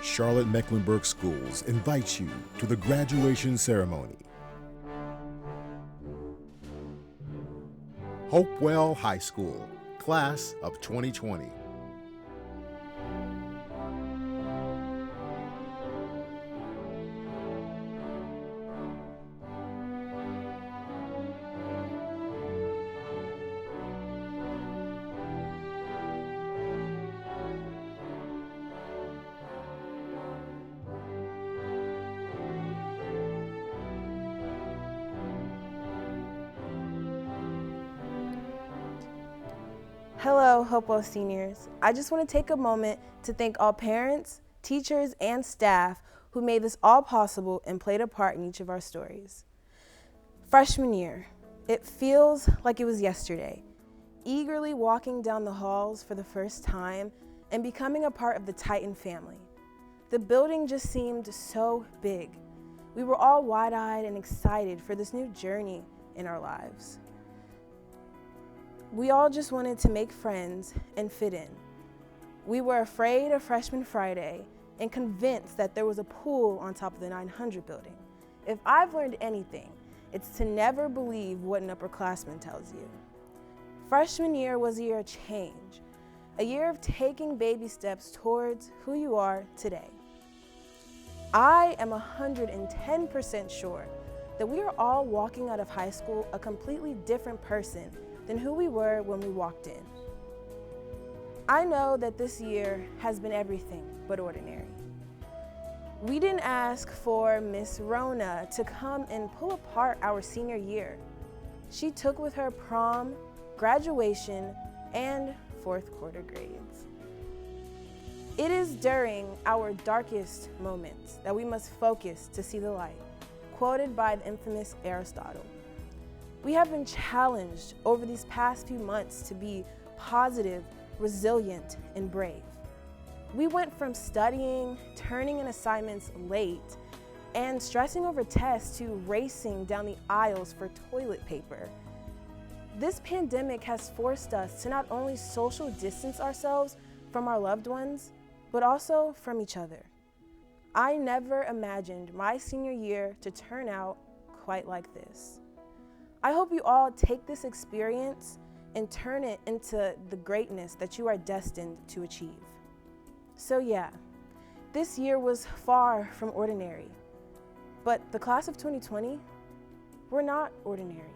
Charlotte-Mecklenburg Schools invites you to the graduation ceremony. Hopewell High School, Class of 2020. Hello, Hopewell seniors. I just want to take a moment to thank all parents, teachers, and staff who made this all possible and played a part in each of our stories. Freshman year, it feels like it was yesterday. Eagerly walking down the halls for the first time and becoming a part of the Titan family. The building just seemed so big. We were all wide-eyed and excited for this new journey in our lives. We all just wanted to make friends and fit in. We were afraid of Freshman Friday and convinced that there was a pool on top of the 900 building. If I've learned anything, it's to never believe what an upperclassman tells you. Freshman year was a year of change, a year of taking baby steps towards who you are today. I am 110% sure that we are all walking out of high school a completely different person than who we were when we walked in. I know that this year has been everything but ordinary. We didn't ask for Miss Rona to come and pull apart our senior year. She took with her prom, graduation, and fourth quarter grades. It is during our darkest moments that we must focus to see the light, quoted by the infamous Aristotle. We have been challenged over these past few months to be positive, resilient, and brave. We went from studying, turning in assignments late, and stressing over tests to racing down the aisles for toilet paper. This pandemic has forced us to not only social distance ourselves from our loved ones, but also from each other. I never imagined my senior year to turn out quite like this. I hope you all take this experience and turn it into the greatness that you are destined to achieve. So yeah, this year was far from ordinary, but the class of 2020, we're not ordinary,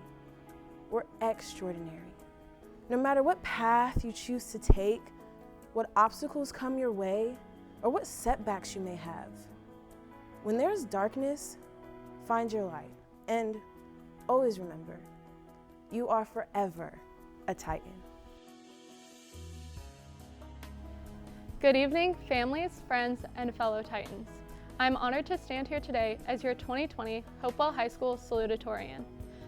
we're extraordinary. No matter what path you choose to take, what obstacles come your way, or what setbacks you may have, when there's darkness, find your light, and always remember, you are forever a Titan. Good evening, families, friends, and fellow Titans. I'm honored to stand here today as your 2020 Hopewell High School salutatorian.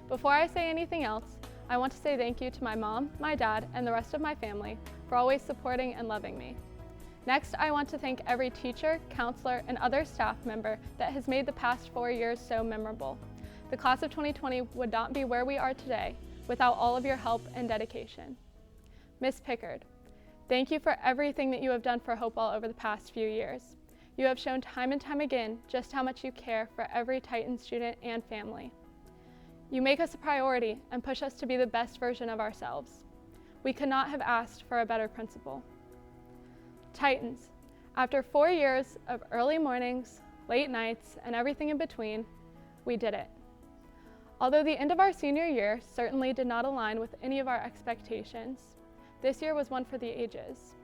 Before I say anything else, I want to say thank you to my mom, my dad, and the rest of my family for always supporting and loving me. Next, I want to thank every teacher, counselor, and other staff member that has made the past 4 years so memorable. The class of 2020 would not be where we are today without all of your help and dedication. Miss Pickard, thank you for everything that you have done for Hopewell over the past few years. You have shown time and time again just how much you care for every Titan student and family. You make us a priority and push us to be the best version of ourselves. We could not have asked for a better principal. Titans, after 4 years of early mornings, late nights, and everything in between, we did it. Although the end of our senior year certainly did not align with any of our expectations, this year was one for the ages.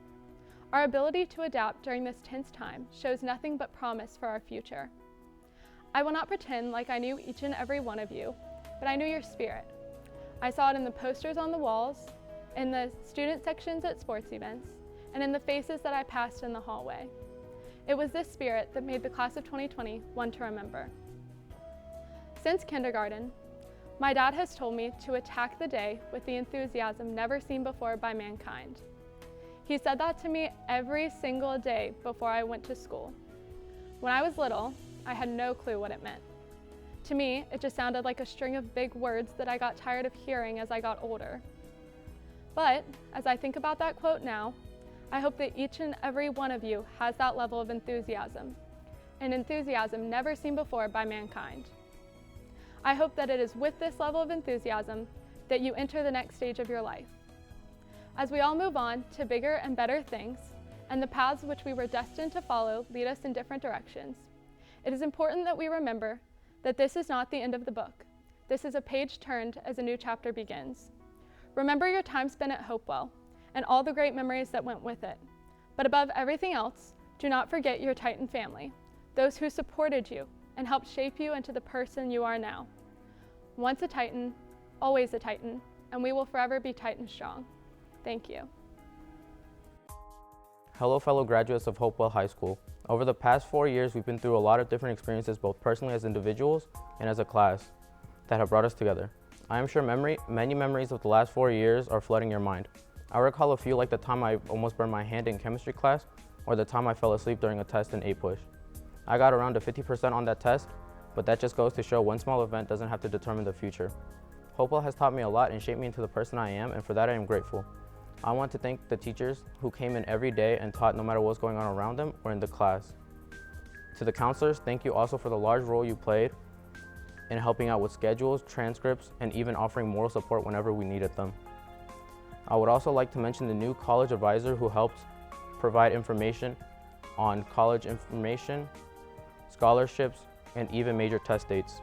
Our ability to adapt during this tense time shows nothing but promise for our future. I will not pretend like I knew each and every one of you, but I knew your spirit. I saw it in the posters on the walls, in the student sections at sports events, and in the faces that I passed in the hallway. It was this spirit that made the class of 2020 one to remember. Since kindergarten, my dad has told me to attack the day with the enthusiasm never seen before by mankind. He said that to me every single day before I went to school. When I was little, I had no clue what it meant. To me, it just sounded like a string of big words that I got tired of hearing as I got older. But as I think about that quote now, I hope that each and every one of you has that level of enthusiasm, an enthusiasm never seen before by mankind. I hope that it is with this level of enthusiasm that you enter the next stage of your life. As we all move on to bigger and better things, and the paths which we were destined to follow lead us in different directions, it is important that we remember that this is not the end of the book. This is a page turned as a new chapter begins. Remember your time spent at Hopewell and all the great memories that went with it. But above everything else, do not forget your Titan family, those who supported you and helped shape you into the person you are now. Once a Titan, always a Titan, and we will forever be Titan strong. Thank you. Hello, fellow graduates of Hopewell High School. Over the past 4 years, we've been through a lot of different experiences, both personally as individuals and as a class, that have brought us together. I am sure many memories of the last 4 years are flooding your mind. I recall a few, like the time I almost burned my hand in chemistry class, or the time I fell asleep during a test in A-Push. I got around to 50% on that test, but that just goes to show one small event doesn't have to determine the future. Hopewell has taught me a lot and shaped me into the person I am, and for that I am grateful. I want to thank the teachers who came in every day and taught no matter what's going on around them or in the class. To the counselors, thank you also for the large role you played in helping out with schedules, transcripts, and even offering moral support whenever we needed them. I would also like to mention the new college advisor who helped provide information on college information, scholarships, and even major test dates.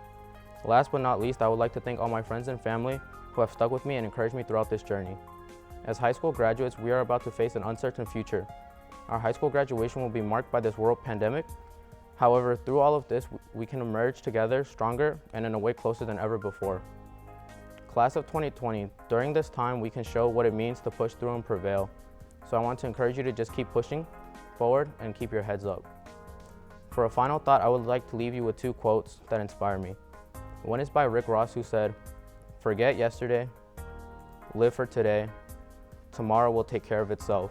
Last but not least, I would like to thank all my friends and family who have stuck with me and encouraged me throughout this journey. As high school graduates, we are about to face an uncertain future. Our high school graduation will be marked by this world pandemic. However, through all of this, we can emerge together stronger and in a way closer than ever before. Class of 2020, during this time, we can show what it means to push through and prevail. So I want to encourage you to just keep pushing forward and keep your heads up. For a final thought, I would like to leave you with 2 quotes that inspire me. One is by Rick Ross, who said, "Forget yesterday, live for today, tomorrow will take care of itself."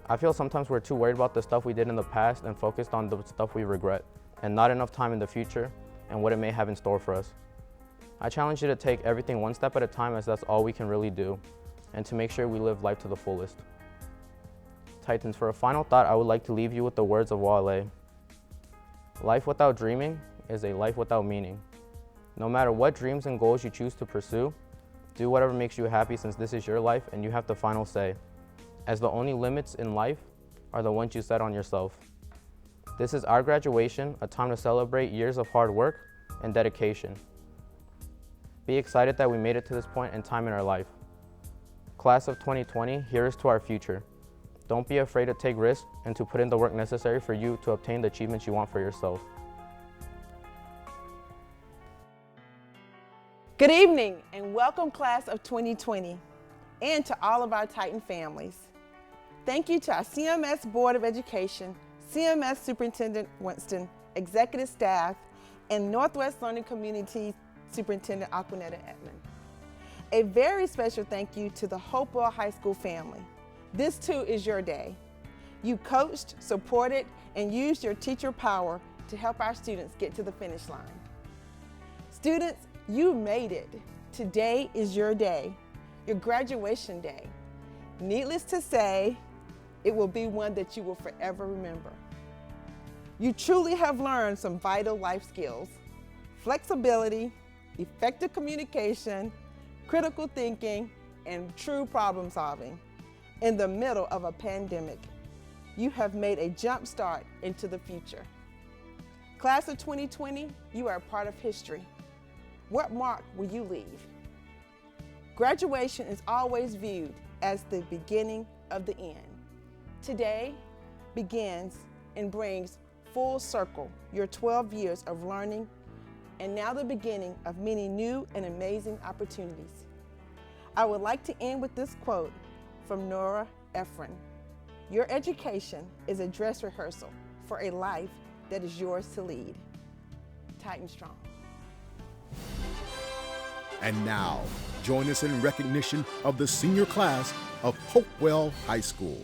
I feel sometimes we're too worried about the stuff we did in the past and focused on the stuff we regret, and not enough time in the future and what it may have in store for us. I challenge you to take everything one step at a time, as that's all we can really do, and to make sure we live life to the fullest. Titans, for a final thought, I would like to leave you with the words of Wale. Life without dreaming is a life without meaning. No matter what dreams and goals you choose to pursue, do whatever makes you happy, since this is your life and you have the final say, as the only limits in life are the ones you set on yourself. This is our graduation, a time to celebrate years of hard work and dedication. Be excited that we made it to this point in time in our life. Class of 2020, here's to our future. Don't be afraid to take risks and to put in the work necessary for you to obtain the achievements you want for yourself. Good evening and welcome, class of 2020, and to all of our Titan families. Thank you to our CMS Board of Education, CMS Superintendent Winston, executive staff, and Northwest Learning Community Superintendent Aquanetta Edmond. A very special thank you to the Hopewell High School family. This too is your day. You coached, supported, and used your teacher power to help our students get to the finish line. Students, you made it. Today is your day, your graduation day. Needless to say, it will be one that you will forever remember. You truly have learned some vital life skills: flexibility, effective communication, critical thinking, and true problem solving. In the middle of a pandemic, you have made a jump start into the future. Class of 2020, you are a part of history. What mark will you leave? Graduation is always viewed as the beginning of the end. Today begins and brings full circle your 12 years of learning, and now the beginning of many new and amazing opportunities. I would like to end with this quote from Nora Ephron. Your education is a dress rehearsal for a life that is yours to lead. Titan Strong. And now, join us in recognition of the senior class of Hopewell High School.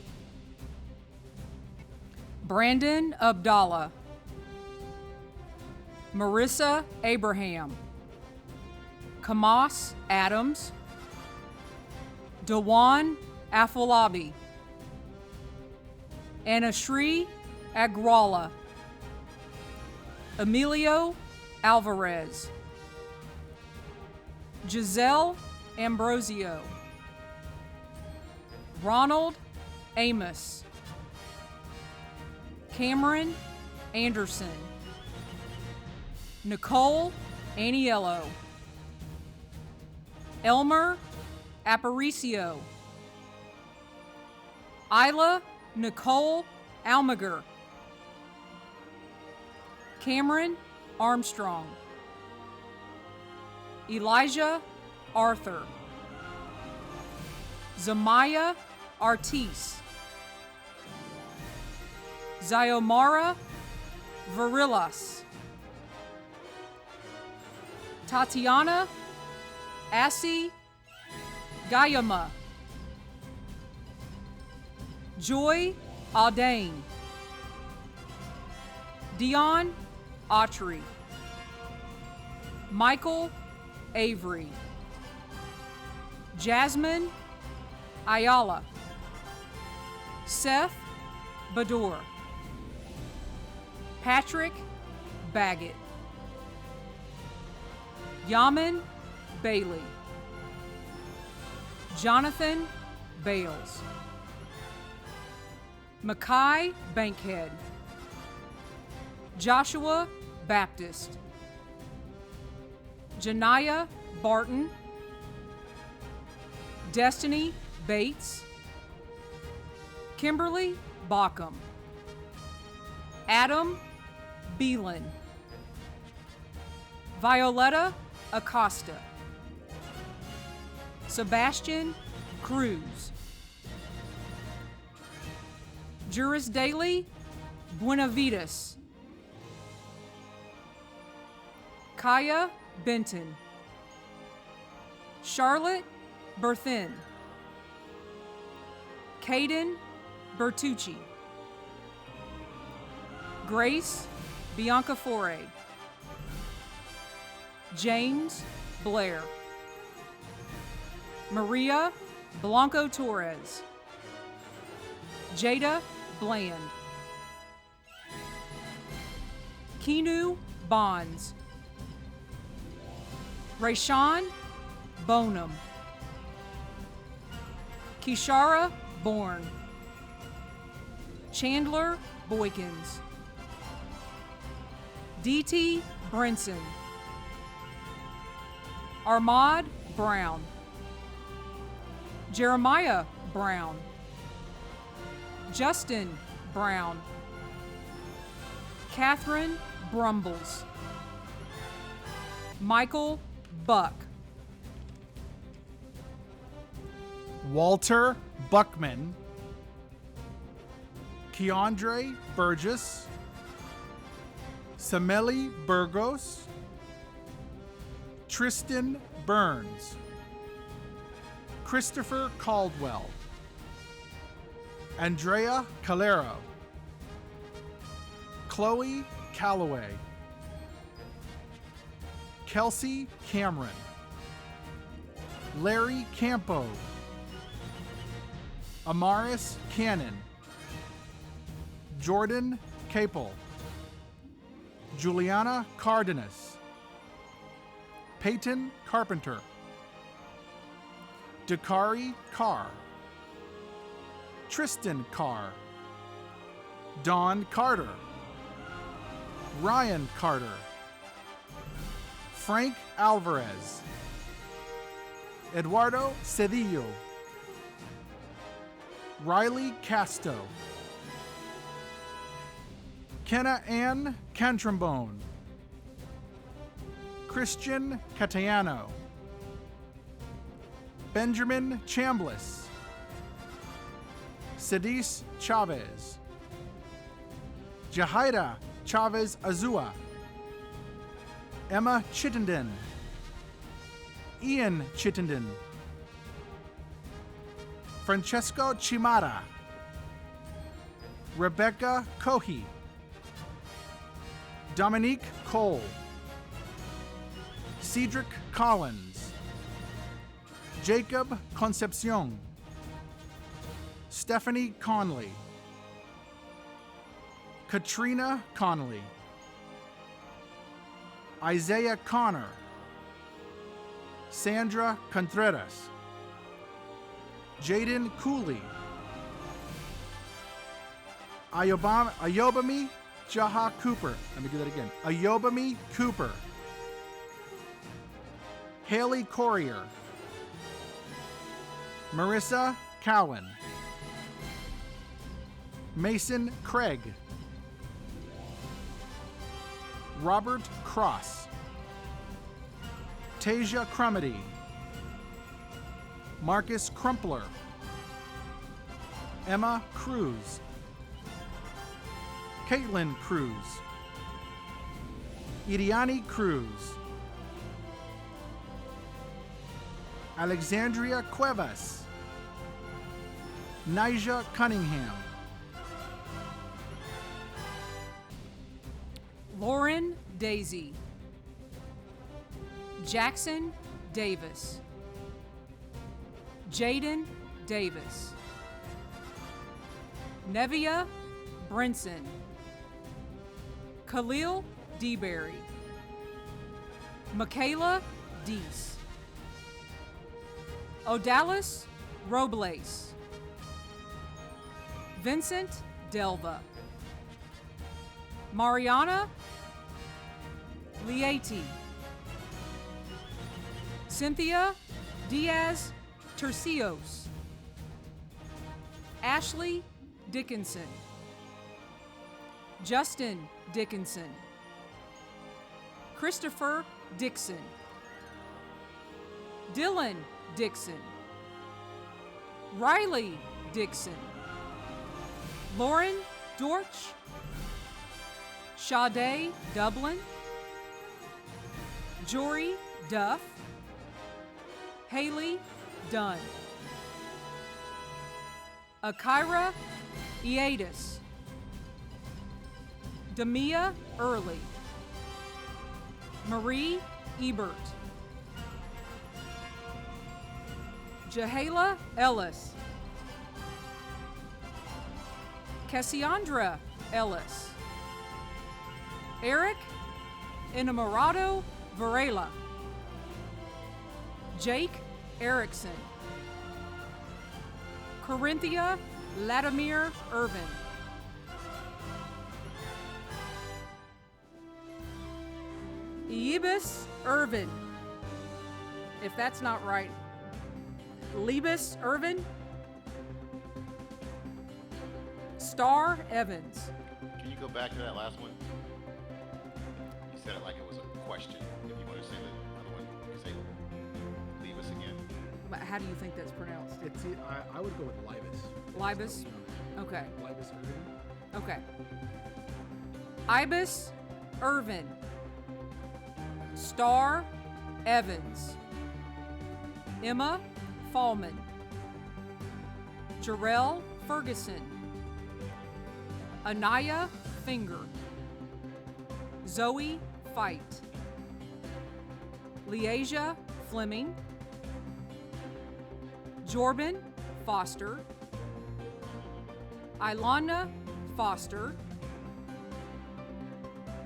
Brandon Abdallah, Marissa Abraham, Kamas Adams, Dewan Afolabi, Anashri Agrawala, Emilio Alvarez, Giselle Ambrosio, Ronald Amos, Cameron Anderson, Nicole Aniello, Elmer Aparicio, Isla Nicole Almager, Cameron Armstrong, Elijah Arthur, Zamaya Artis, Xiomara Varillas, Tatiana Assi Gayama, Joy Aldane, Dion Autry, Michael Avery, Jasmine Ayala, Seth Bador, Patrick Baggett, Yaman Bailey, Jonathan Bales, Mackay Bankhead, Joshua Baptist, Janiyah Barton, Destiny Bates, Kimberly Bockham, Adam Beelan, Violetta Acosta, Sebastian Cruz, Juris Daly Buenavides, Kaya Benton, Charlotte Berthin, Caden Bertucci, Grace Biancafore, James Blair, Maria Blanco Torres, Jada Bland, Kinu Bonds, Rayshawn Bonham, Kishara Bourne, Chandler Boykins, D.T. Brinson, Armad Brown, Jeremiah Brown, Justin Brown, Catherine Brumbles, Michael Buck, Walter Buckman, Keandre Burgess, Sameli Burgos, Tristan Burns, Christopher Caldwell, Andrea Calero, Chloe Calloway, Kelsey Cameron, Larry Campo, Amaris Cannon, Jordan Capel, Juliana Cardenas, Peyton Carpenter, Dakari Carr, Tristan Carr, Don Carter, Ryan Carter, Frank Alvarez, Eduardo Cedillo, Riley Casto, Kenna Ann Cantrambone, Christian Catayano, Benjamin Chambliss, Sadis Chavez, Jahida Chavez Azua, Emma Chittenden, Ian Chittenden, Francesco Chimara, Rebecca Cohey, Dominique Cole, Cedric Collins, Jacob Concepcion, Stephanie Conley, Katrina Connolly, Isaiah Connor, Sandra Contreras, Jaden Cooley, Ayobami Jaha Cooper. Let me do that again. Ayobami Cooper, Haley Corrier, Marissa Cowan, Mason Craig, Robert Cross, Tasia Crumity, Marcus Crumpler, Emma Cruz, Caitlin Cruz, Iriani Cruz, Alexandria Cuevas, Nija Cunningham, Lauren Daisy, Jackson Davis, Jaden Davis, Nevia Brinson, Khalil DeBerry, Michaela Deese, Odalis Robles, Vincent Delva, Mariana Lieti, Cynthia Diaz Tercios, Ashley Dickinson, Justin Dickinson, Christopher Dixon, Dylan Dixon, Riley Dixon, Lauren Dortch, Sade Dublin, Jory Duff, Haley Dunn, Akira Eadis, Demia Early, Marie Ebert, Jahala Ellis, Cassandra Ellis, Eric Enamorado Varela, Jake Erickson, Corinthia Latimer Irvin, Eibus Irvin, if that's not right, Liebus Irvin, Star Evans. Can you go back to that last one? You said it like it was a question. If you want to say the other one, you say leave us again. How do you think that's pronounced? I would go with Libus. Libus? Okay. Libus Irvin. Okay. Ibis Irvin, Star Evans, Emma Fallman, Jarrell Ferguson, Anaya Finger, Zoe Fight, Leasia Fleming, Jorban Foster, Ilana Foster,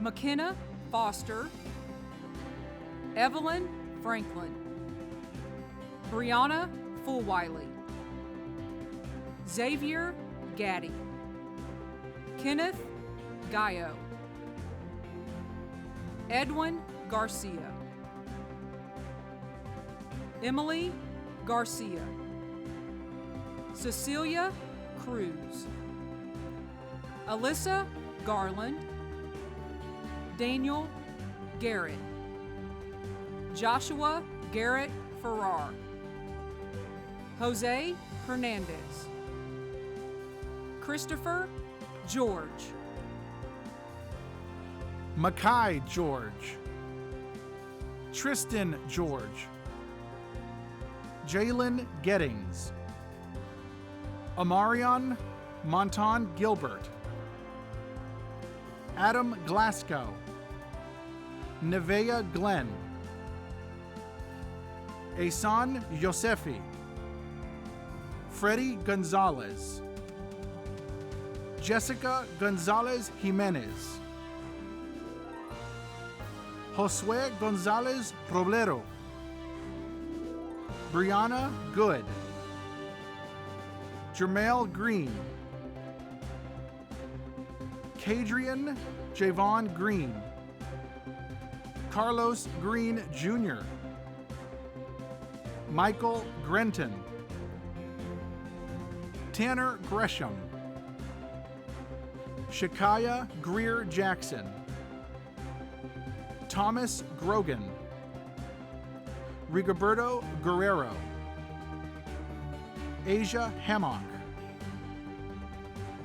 McKenna Foster, Evelyn Franklin, Brianna Fulwiley, Xavier Gaddy, Kenneth Gallo, Edwin Garcia, Emily Garcia, Cecilia Cruz, Alyssa Garland, Daniel Garrett, Joshua Garrett Farrar, Jose Hernandez, Christopher George, Makai George, Tristan George, Jalen Gettings, Amarion Monton Gilbert, Adam Glasgow, Nevea Glenn, Asan Yosefi, Freddie Gonzalez, Jessica Gonzalez Jimenez. Josue Gonzalez Roblero. Brianna Good. Jermail Green. Kadrian Javon Green. Carlos Green Jr. Michael Grenton. Tanner Gresham. Shakaya Greer Jackson. Thomas Grogan. Rigoberto Guerrero. Asia Hammock.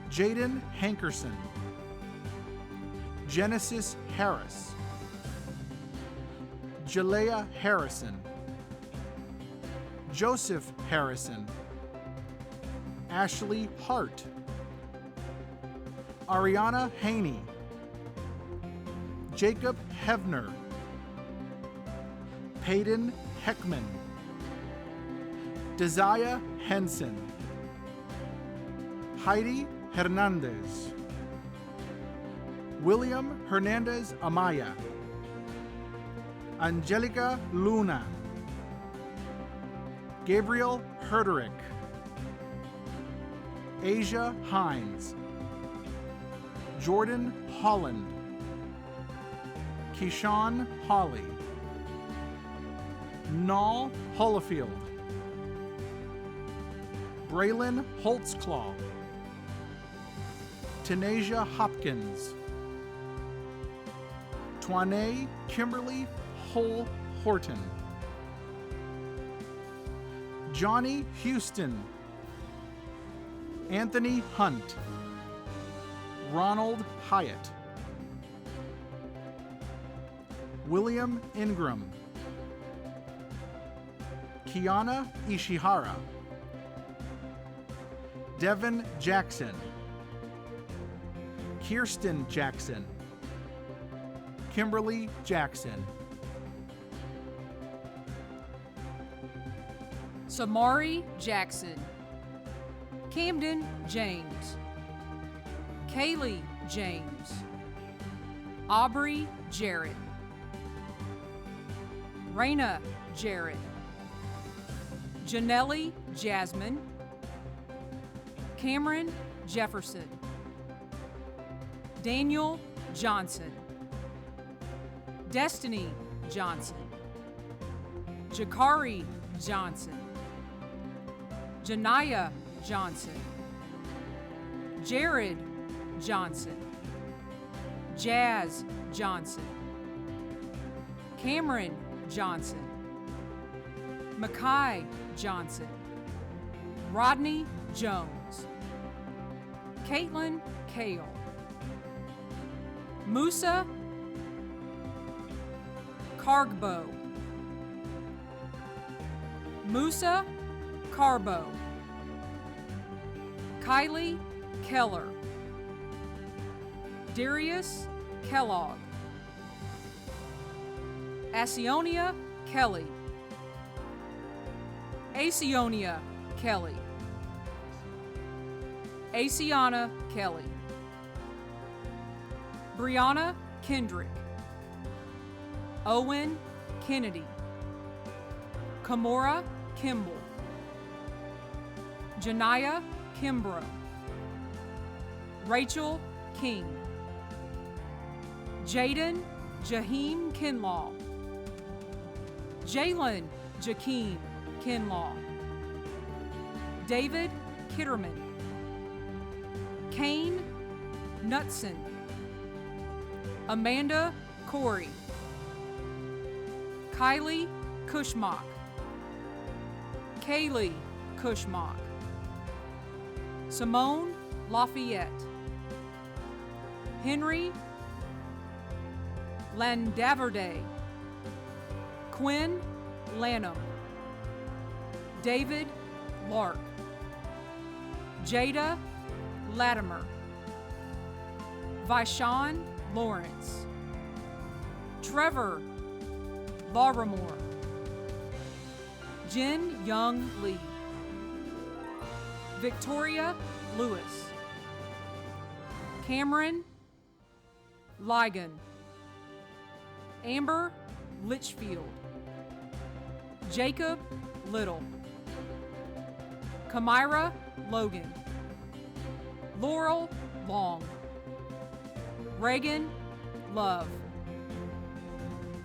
Jaden Hankerson. Genesis Harris. Jalea Harrison. Joseph Harrison. Ashley Hart. Ariana Haney. Jacob Hevner. Peyton Heckman. Desire Henson. Heidi Hernandez. William Hernandez Amaya. Angelica Luna. Gabriel Herderick. Asia Hines. Jordan Holland. Keyshawn Hawley. Nall Holofield. Braylon Holtzclaw. Tanasia Hopkins. Twanay Kimberly Hull Horton. Johnny Houston. Anthony Hunt. Ronald Hyatt. William Ingram. Kiana Ishihara. Devin Jackson. Kirsten Jackson. Kimberly Jackson. Samari Jackson. Camden James. Kaylee James. Aubrey Jarrett. Raina Jarrett. Janelli Jasmine. Cameron Jefferson. Daniel Johnson. Destiny Johnson. Jakari Johnson. Janaya Johnson. Jared Johnson. Jazz Johnson. Cameron Johnson. Makai Johnson. Rodney Jones. Caitlin Kale. Musa Cargbo. Musa Carbo. Kylie Keller. Darius Kellogg. Asionia Kelly. Asionia Kelly. Asiana Kelly. Brianna Kendrick. Owen Kennedy. Kamora Kimball. Janaya Kimbrough. Rachel King. Jaden Jaheem Kinlaw. Jalen Jakeem Kinlaw. David Kitterman. Kane Knutson. Amanda Corey. Kylie Kushmock. Kaylee Kushmock. Simone Lafayette. Henry Landaverde. Quinn Lanham. David Lark. Jada Latimer. Vishon Lawrence. Trevor Larimore. Jen Young Lee. Victoria Lewis. Cameron Ligon, Amber Litchfield, Jacob Little, Kamira Logan, Laurel Long, Reagan Love,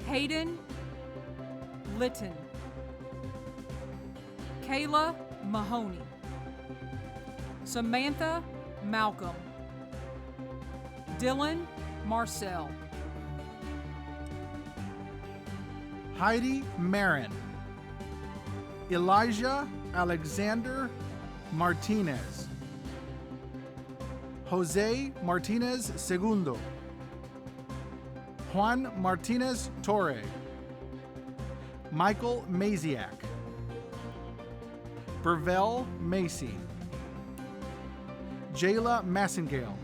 Hayden Litton, Kayla Mahoney, Samantha Malcolm, Dylan Marcel, Heidi Marin, Elijah Alexander Martinez, Jose Martinez Segundo, Juan Martinez Torre, Michael Maziak, Burvell Macy, Jayla Massengale,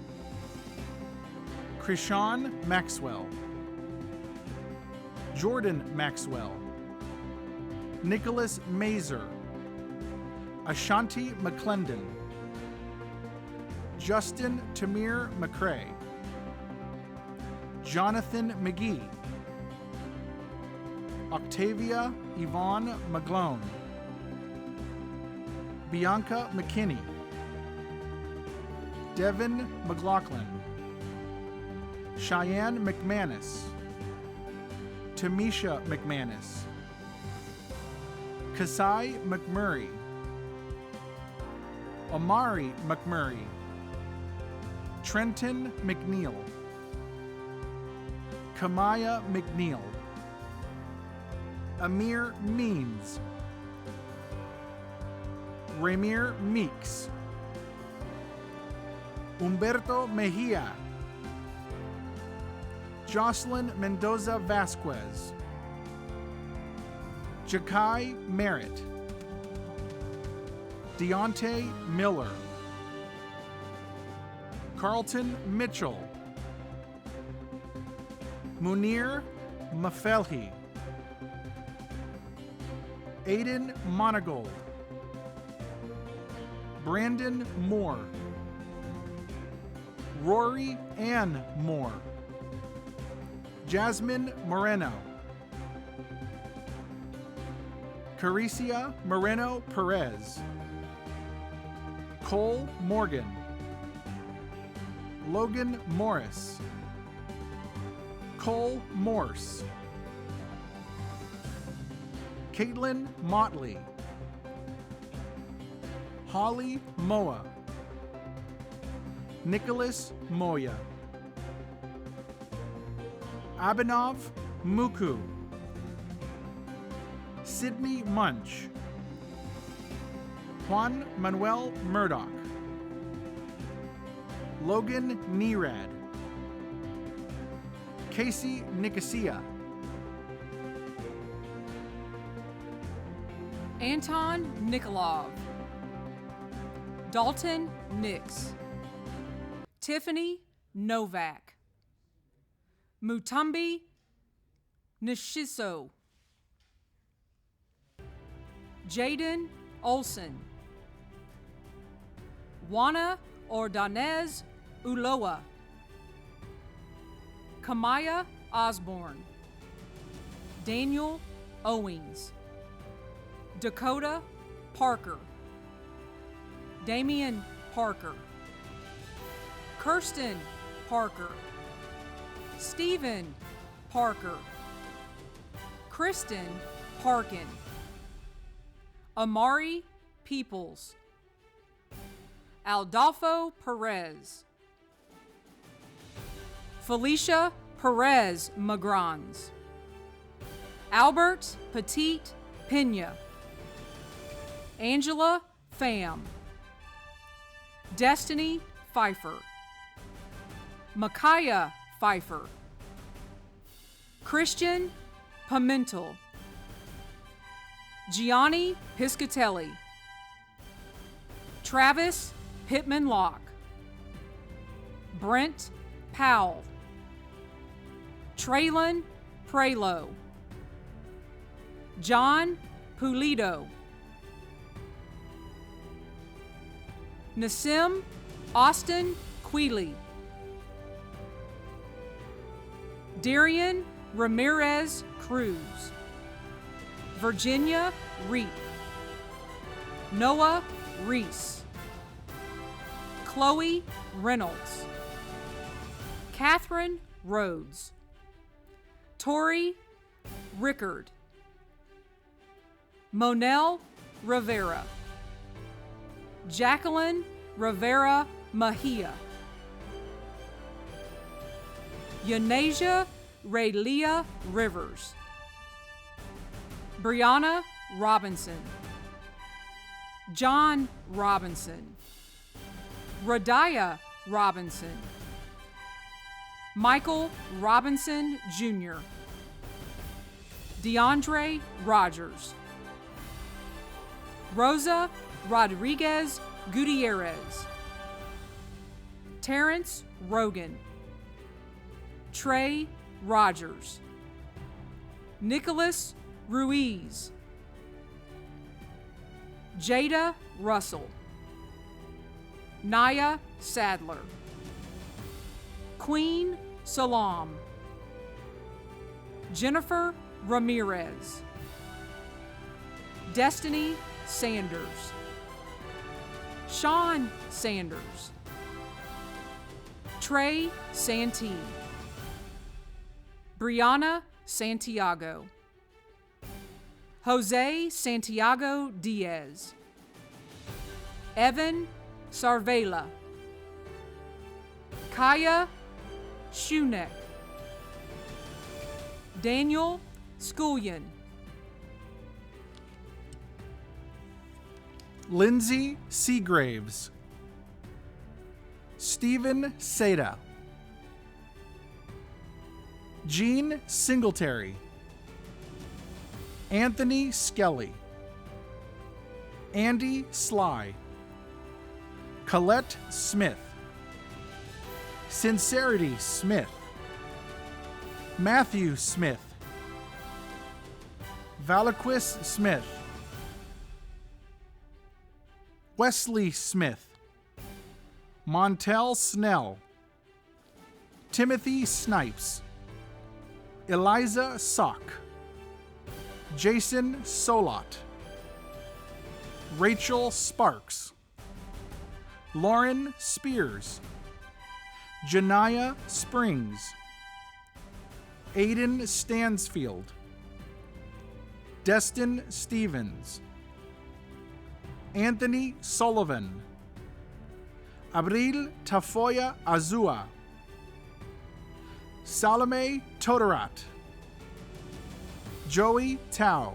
Krishan Maxwell, Jordan Maxwell, Nicholas Mazer, Ashanti McClendon, Justin Tamir McCrae, Jonathan McGee, Octavia Yvonne McGlone, Bianca McKinney, Devin McLaughlin, Cheyenne McManus, Tamisha McManus, Kasai McMurray, Amari McMurray, Trenton McNeil, Kamaya McNeil, Amir Means, Ramir Meeks, Humberto Mejia, Jocelyn Mendoza Vasquez, Jakai Merritt, Deontay Miller, Carlton Mitchell, Munir Mafelhi, Aiden Monagold, Brandon Moore, Rory Ann Moore, Jasmine Moreno, Caricia Moreno Perez, Cole Morgan, Logan Morris, Cole Morse, Caitlin Motley, Holly Moa, Nicholas Moya, Abhinav Muku, Sydney Munch, Juan Manuel Murdoch, Logan Nerad, Casey Nicosia, Anton Nikolov, Dalton Nix, Tiffany Novak, Mutambi Nishiso, Jaden Olson, Juana Ordonez Uloa, Kamaya Osborne, Daniel Owings, Dakota Parker, Damian Parker, Kirsten Parker, Stephen Parker, Kristen Parkin, Amari Peoples, Aldolfo Perez, Felicia Perez Magrans, Albert Petit Pena, Angela Pham, Destiny Pfeiffer, Micaiah Pfeiffer, Christian Pimentel, Gianni Piscatelli, Travis Pittman Locke, Brent Powell, Traylon Prelo, John Pulido, Nassim Austin Queeley, Darian Ramirez Cruz, Virginia Reap, Noah Reese, Chloe Reynolds, Catherine Rhodes, Tori Rickard, Monel Rivera, Jacqueline Rivera Mejia, Yanasia Raylia Rivers, Brianna Robinson, John Robinson, Radiah Robinson, Michael Robinson Jr., DeAndre Rogers, Rosa Rodriguez Gutierrez, Terrence Rogan, Trey Rogers, Nicholas Ruiz, Jada Russell, Naya Sadler, Queen Salam, Jennifer Ramirez, Destiny Sanders, Sean Sanders, Trey Santee, Brianna Santiago, Jose Santiago Diaz, Evan Sarvela, Kaya Shunek, Daniel Skullion, Lindsay Seagraves, Stephen Seda, Gene Singletary, Anthony Skelly, Andy Sly, Colette Smith, Sincerity Smith, Matthew Smith, Valaquis Smith, Wesley Smith, Montel Snell, Timothy Snipes, Eliza Sock, Jason Solot, Rachel Sparks, Lauren Spears, Janiyah Springs, Aiden Stansfield, Destin Stevens, Anthony Sullivan, Abril Tafoya Azua, Salome Todorat, Joey Tao,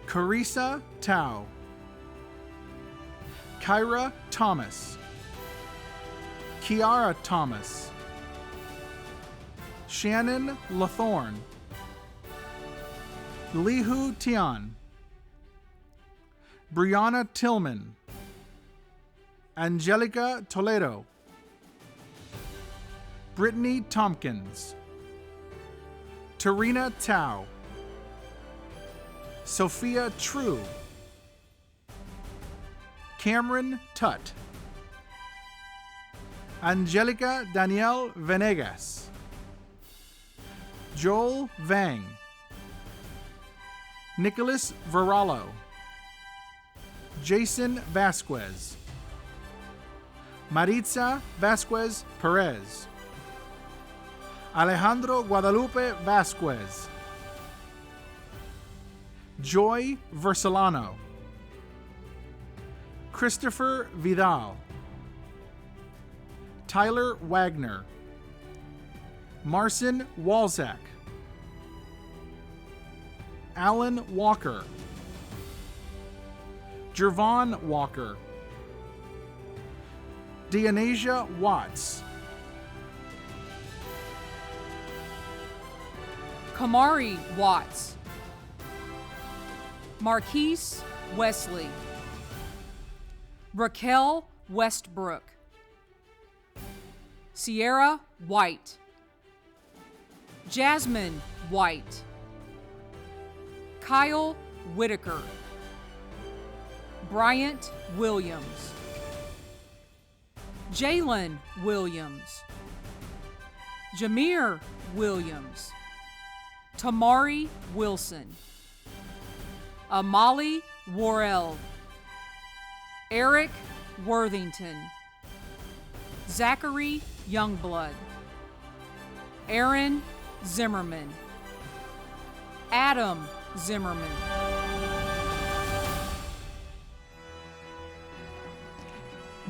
Carissa Tao, Kyra Thomas, Kiara Thomas, Shannon Lathorne, Lihu Tian, Brianna Tillman, Angelica Toledo, Brittany Tompkins, Tarina Tao, Sophia True, Cameron Tutt, Angelica Danielle Venegas, Joel Vang, Nicholas Verallo, Jason Vasquez, Maritza Vasquez Perez, Alejandro Guadalupe Vasquez, Joy Versalano, Christopher Vidal, Tyler Wagner, Marcin Walzak, Alan Walker, Jervon Walker, Dianasia Watts, Kamari Watts, Marquise Wesley, Raquel Westbrook, Sierra White, Jasmine White, Kyle Whitaker, Bryant Williams, Jalen Williams, Jameer Williams. Tamari Wilson. Amali Worrell. Eric Worthington. Zachary Youngblood. Aaron Zimmerman. Adam Zimmerman.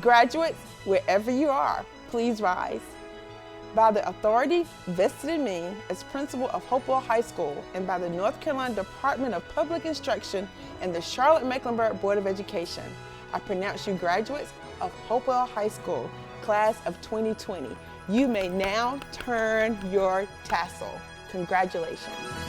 Graduates, wherever you are, please rise. By the authority vested in me as principal of Hopewell High School and by the North Carolina Department of Public Instruction and the Charlotte-Mecklenburg Board of Education, I pronounce you graduates of Hopewell High School, class of 2020. You may now turn your tassel. Congratulations.